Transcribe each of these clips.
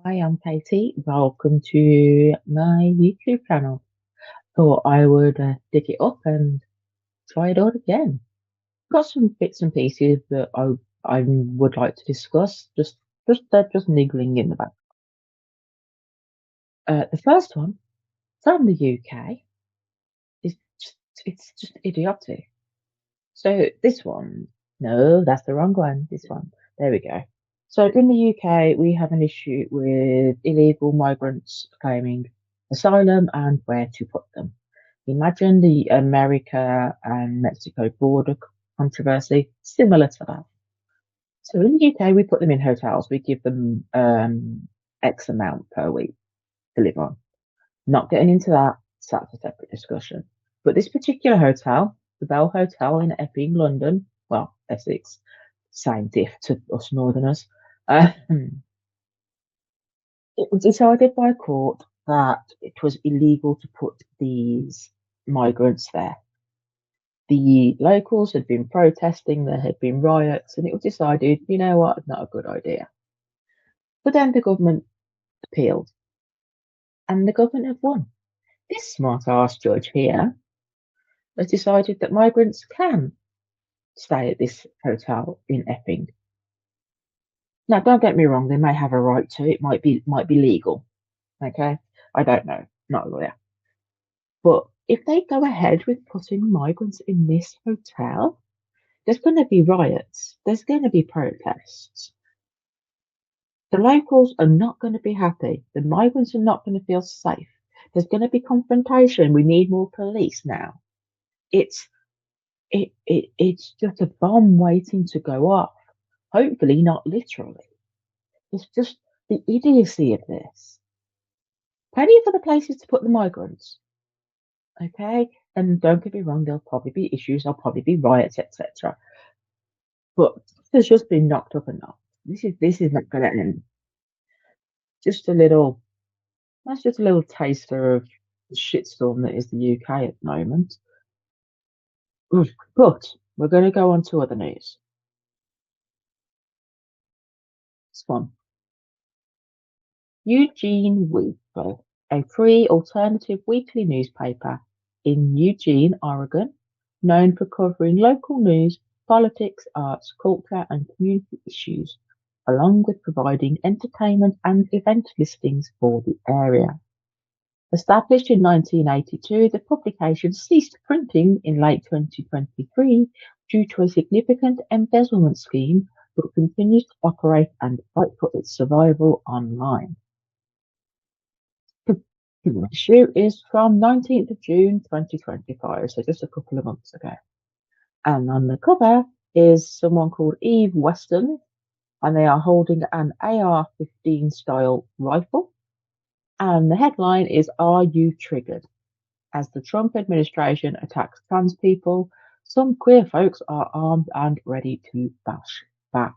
Hi, I'm Katie. Welcome to my YouTube channel. Thought I would dig it up and try it out again. Got some bits and pieces that I would like to discuss. Just niggling in the back. The first one from the UK is just idiotic. So this one, no, that's the wrong one. This one, there we go. So in the UK, we have an issue with illegal migrants claiming asylum and where to put them. Imagine the America and Mexico border controversy, similar to that. So in the UK, we put them in hotels. We give them X amount per week to live on. Not getting into that, so that's a separate discussion. But this particular hotel, the Bell Hotel in Epping, London, well, Essex, same diff to us northerners. It was decided by a court that it was illegal to put these migrants there. The locals had been protesting, there had been riots, and it was decided, you know what, not a good idea. But then the government appealed, and the government have won. This smart ass judge here has decided that migrants can stay at this hotel in Epping. Now, don't get me wrong, they may have a right to, it might be legal. Okay? I don't know, not a lawyer. But if they go ahead with putting migrants in this hotel, there's going to be riots, there's going to be protests. The locals are not going to be happy. The migrants are not going to feel safe. There's going to be confrontation. We need more police now. It's it's just a bomb waiting to go off. Hopefully not literally. It's just the idiocy of this. Plenty of other places to put the migrants. Okay? And don't get me wrong, there'll probably be issues, there'll probably be riots, etc. But there's just been knocked up a notch. This is not gonna end. Just a little that's just a little taster of the shitstorm that is the UK at the moment. But we're gonna go on to other news. This one. Eugene Weekly, a free alternative weekly newspaper in Eugene, Oregon, known for covering local news, politics, arts, culture, and community issues, along with providing entertainment and event listings for the area. Established in 1982, the publication ceased printing in late 2023 due to a significant embezzlement scheme, but continues to operate and fight for its survival online. The issue is from 19th of June 2025, so just a couple of months ago. And on the cover is someone called Eve Weston, and they are holding an AR-15 style rifle. And the headline is, "Are you triggered?" As the Trump administration attacks trans people, some queer folks are armed and ready to bash back.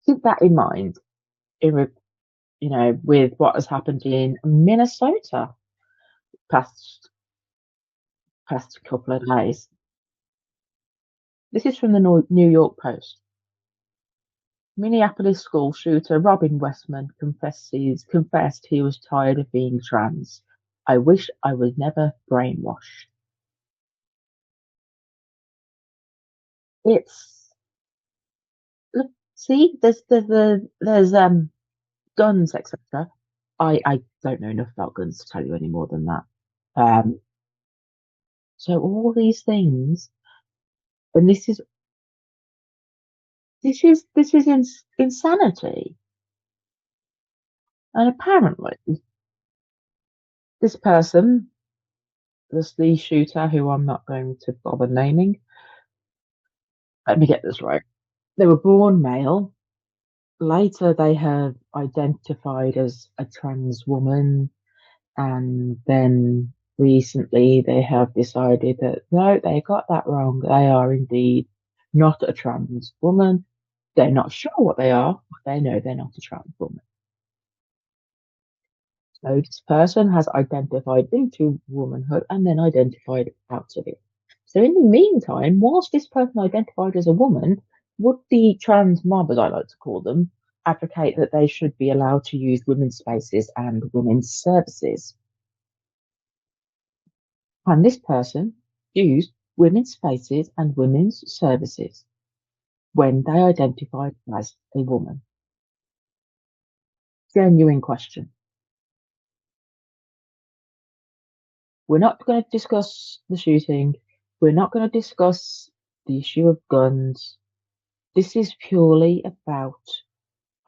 Keep that in mind, with what has happened in Minnesota past couple of days. This is from the New York Post. Minneapolis school shooter Robin Westman confessed he was tired of being trans. "I wish I was never brainwashed." It's look, see, there's guns, etc. I don't know enough about guns to tell you any more than that. Um, so all these things, and this is insanity. And apparently, this person, the shooter, who I'm not going to bother naming, let me get this right. They were born male. Later, they have identified as a trans woman, and then recently they have decided that no, they got that wrong. They are indeed not a trans woman. They're not sure what they are, but they know they're not a trans woman. So this person has identified into womanhood and then identified out of it. So in the meantime, whilst this person identified as a woman, would the trans mob, as I like to call them, advocate that they should be allowed to use women's spaces and women's services. And this person used women's spaces and women's services when they identified as a woman. Genuine question. We're not going to discuss the shooting. We're not going to discuss the issue of guns. This is purely about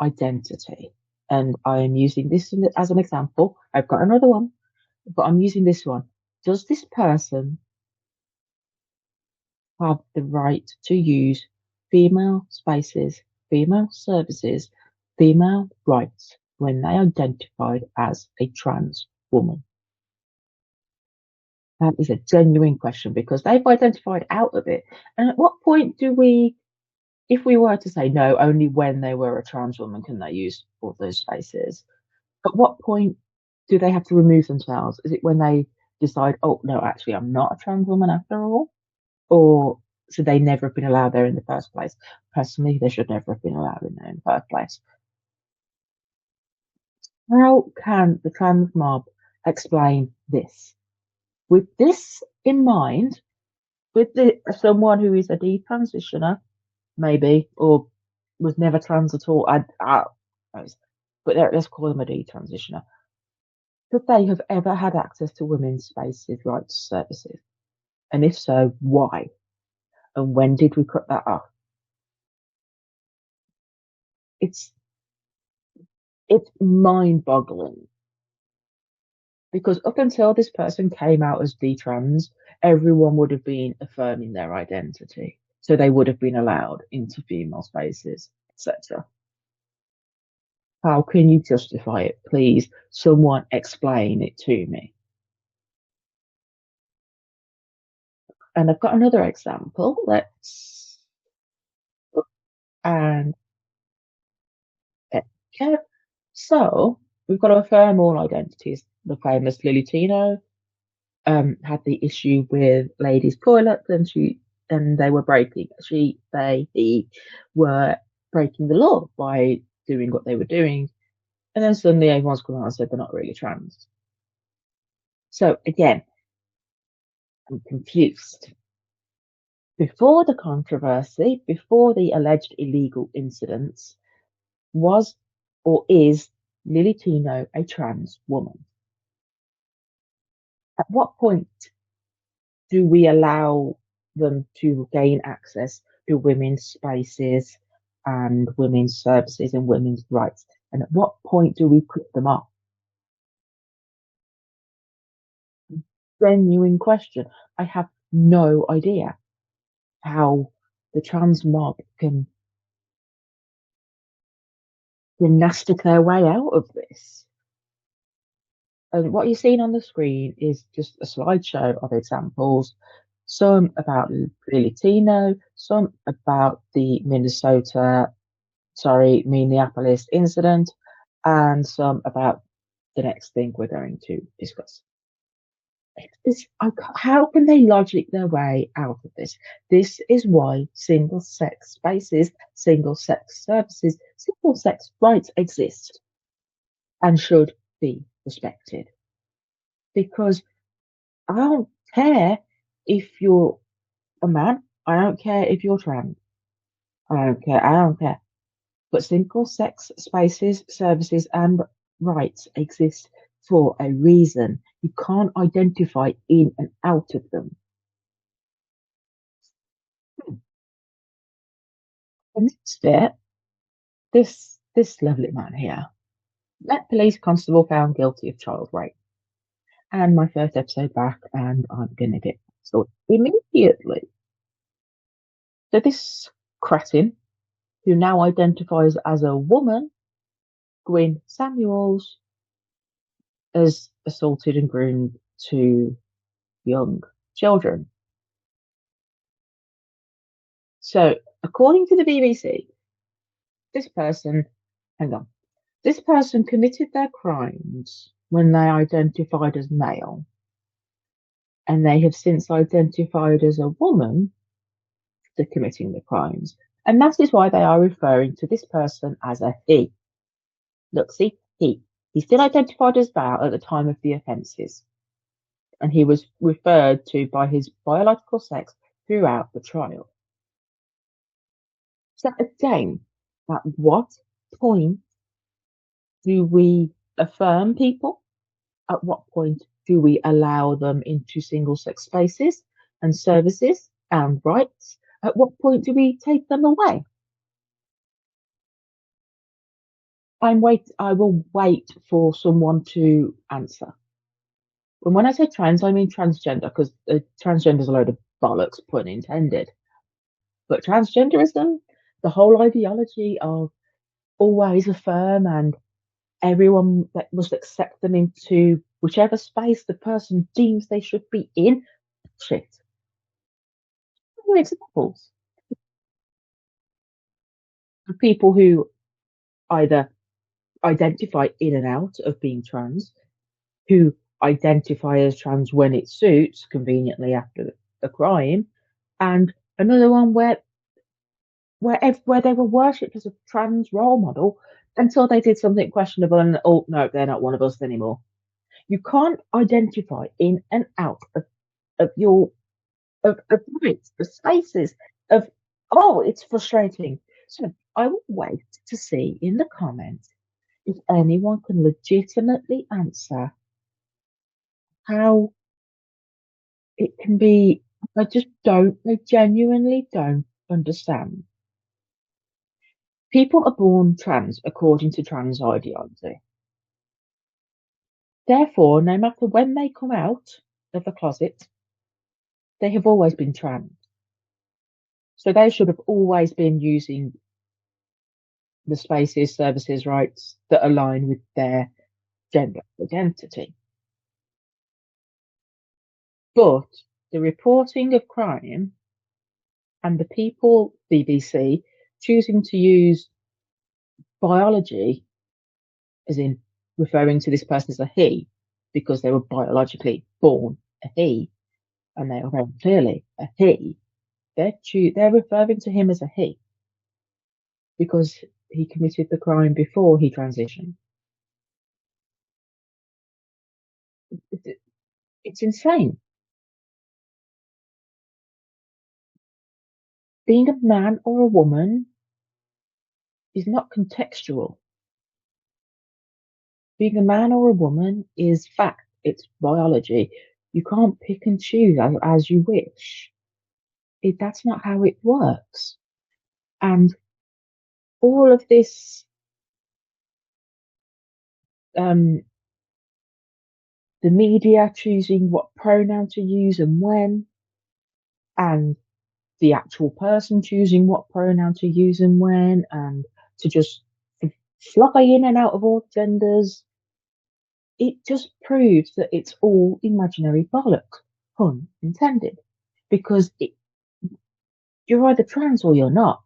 identity. And I am using this as an example. I've got another one, but I'm using this one. Does this person have the right to use female spaces, female services, female rights when they identified as a trans woman? That is a genuine question because they've identified out of it. And at what point do we, if we were to say no, only when they were a trans woman can they use all those spaces? At what point do they have to remove themselves? Is it when they decide, oh no, actually I'm not a trans woman after all? Or should they never have been allowed there in the first place? Personally, they should never have been allowed in there in the first place. How can the trans mob explain this? With this in mind, with someone who is a detransitioner, maybe, or was never trans at all, but let's call them a detransitioner, could they have ever had access to women's spaces, rights, services? And if so, why? And when did we cut that off? It's mind-boggling. Because up until this person came out as detrans, everyone would have been affirming their identity. So they would have been allowed into female spaces, etc. How can you justify it? Please, someone explain it to me. And I've got another example. Let's look and okay. So we've got to affirm all identities. The famous Lily Tino had the issue with ladies' toilets, and they were he were breaking the law by doing what they were doing, and then suddenly everyone's come out and said they're not really trans. So again, I'm confused. Before the controversy, before the alleged illegal incidents, was or is Lily Tino a trans woman? At what point do we allow them to gain access to women's spaces and women's services and women's rights? And at what point do we cut them off? Genuine question. I have no idea how the trans mob can gymnastic their way out of this. And what you're seeing on the screen is just a slideshow of examples, some about Lily Tino, some about the Minneapolis incident, and some about the next thing we're going to discuss. How can they logic their way out of this? This is why single sex spaces, single sex services, single sex rights exist and should be respected. Because I don't care if you're a man, I don't care if you're trans, I don't care. But single sex spaces, services, and rights exist for a reason. You can't identify in and out of them. The next bit, this lovely man here, Met Police Constable found guilty of child rape. And my first episode back, and I'm gonna get started immediately. So this cretin, who now identifies as a woman, Gwyn Samuels, has assaulted and groomed two young children. So, according to the BBC, this person committed their crimes when they identified as male, and they have since identified as a woman for committing the crimes. And that is why they are referring to this person as a he. Look, see, he. He's still identified as Val at the time of the offences, and he was referred to by his biological sex throughout the trial. So again, at what point do we affirm people? At what point do we allow them into single sex spaces and services and rights? At what point do we take them away? I will wait for someone to answer. And when I say trans, I mean transgender, because transgender is a load of bollocks, pun intended. But transgenderism, the whole ideology of always affirm and everyone that must accept them into whichever space the person deems they should be in, shit. Examples of people who either identify in and out of being trans, who identify as trans when it suits, conveniently after a crime, and another one where they were worshipped as a trans role model until they did something questionable and oh no, they're not one of us anymore. You can't identify in and out of your of rights, of spaces, of oh, it's frustrating. So I will wait to see in the comments if anyone can legitimately answer how it can be. I genuinely don't understand. People are born trans according to trans ideology. Therefore, no matter when they come out of the closet, they have always been trans. So they should have always been using the spaces, services, rights that align with their gender identity. But the reporting of crime and the people, BBC, choosing to use biology, as in referring to this person as a he, because they were biologically born a he, and they are very clearly a he, they're referring to him as a he because he committed the crime before he transitioned. It's insane. Being a man or a woman is not contextual. Being a man or a woman is fact. It's biology. You can't pick and choose as you wish. That's not how it works. And all of this, um, the media choosing what pronoun to use and when, and the actual person choosing what pronoun to use and when, and to just fly in and out of all genders, it just proves that it's all imaginary bollocks, pun intended, because you're either trans or you're not.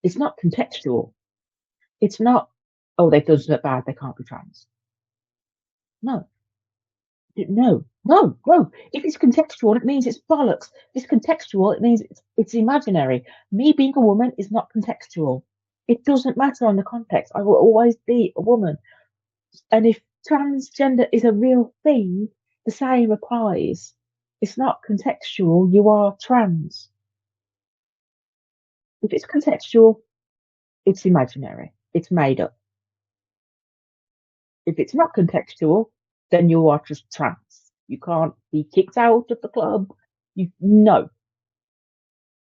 It's not contextual. It's not, oh, they've done something bad, they can't be trans. No, no. If it's contextual, it means it's bollocks. If it's contextual, it means it's imaginary. Me being a woman is not contextual. It doesn't matter on the context. I will always be a woman. And if transgender is a real thing, the same applies. It's not contextual. You are trans. If it's contextual, it's imaginary. It's made up. If it's not contextual, then you are just trans. You can't be kicked out of the club. You no.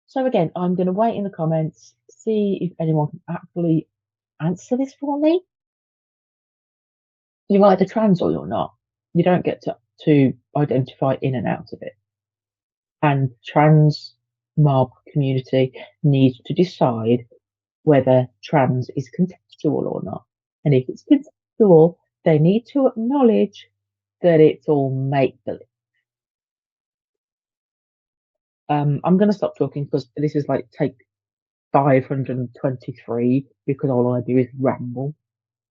So again, I'm going to wait in the comments, see if anyone can actually answer this for me. You're either trans or you're not. You don't get to identify in and out of it. And trans mob community needs to decide whether trans is contextual or not. And if it's contextual, they need to acknowledge that it's all make believe. I'm going to stop talking because this is like take 523 because all I do is ramble.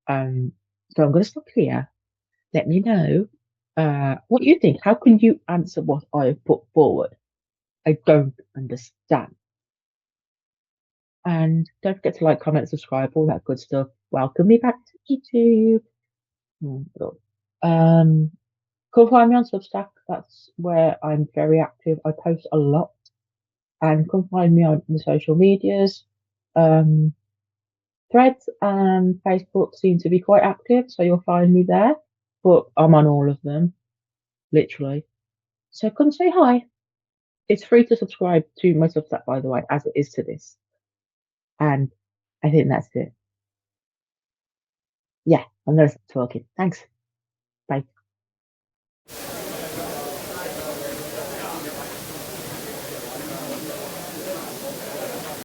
So I'm going to stop here. Let me know what you think. How can you answer what I have put forward? I don't understand. And don't forget to like, comment, subscribe, all that good stuff. Welcome me back to YouTube. Oh, come find me on Substack. That's where I'm very active. I post a lot. And come find me on the social medias. Um, Threads and Facebook seem to be quite active, so you'll find me there. But I'm on all of them, literally. So come say hi. It's free to subscribe to my Substack, by the way, as it is to this. And I think that's it. Yeah, I'm gonna stop talking. Thanks.